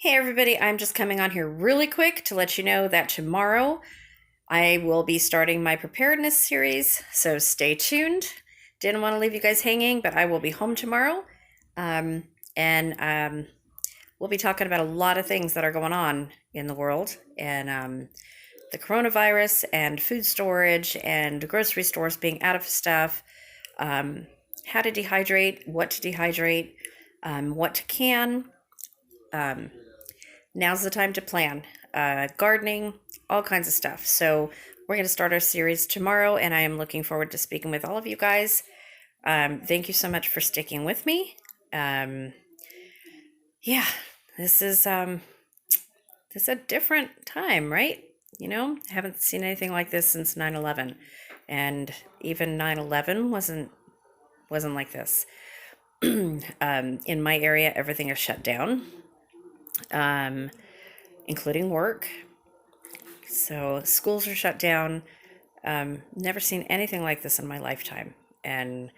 Hey everybody, I'm just coming on here really quick to let you know that tomorrow I will be starting my preparedness series, so stay tuned. Didn't want to leave you guys hanging, but I will be home tomorrow. Um, and we'll be talking about a lot of things that are going on in the world and the coronavirus and food storage and grocery stores being out of stuff, um, how to dehydrate, what to dehydrate, what to can. Um, Now's the time to plan. Gardening, all kinds of stuff. So we're going to start our series tomorrow, and I am looking forward to speaking with all of you guys. Thank you so much for sticking with me. Um, yeah, this is this is a different time, right? I haven't seen anything like this since 9/11, and even 9/11 wasn't like this. In my area, everything is shut down, um, including work. So schools are shut down. Never seen anything like this in my lifetime. And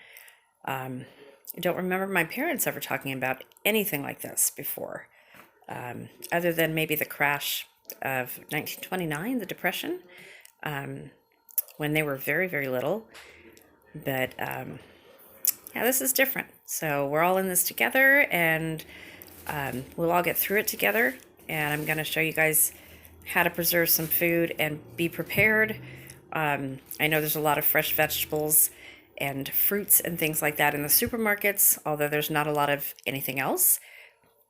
I don't remember my parents ever talking about anything like this before, other than maybe the crash of 1929, the Depression, when they were very, very little. But yeah, this is different. So we're all in this together, and we'll all get through it together. And I'm going to show you guys how to preserve some food and be prepared. I know there's a lot of fresh vegetables and fruits and things like that in the supermarkets, although there's not a lot of anything else.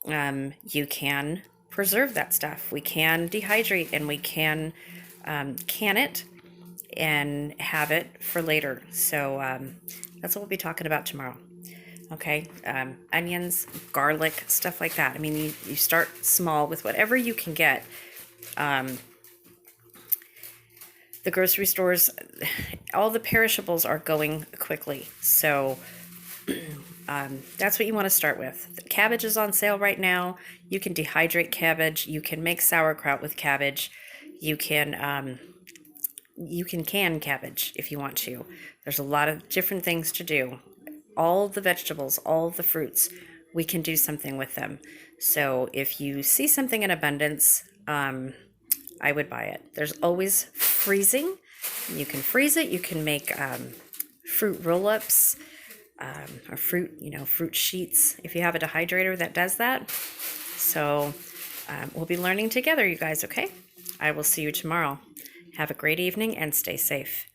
You can preserve that stuff. We can dehydrate and we can can it and have it for later. So that's what we'll be talking about tomorrow. Okay, onions, garlic, stuff like that. I mean, you start small with whatever you can get. The grocery stores, all the perishables are going quickly. So that's what you want to start with. The cabbage is on sale right now. You can dehydrate cabbage. You can make sauerkraut with cabbage. You can can cabbage if you want to. There's a lot of different things to do. All the vegetables, all the fruits, we can do something with them. So if you see something in abundance, I would buy it. There's always freezing. You can freeze it. You can make fruit roll-ups or fruit sheets if you have a dehydrator that does that. So we'll be learning together, you guys, okay? I will see you tomorrow. Have a great evening and stay safe.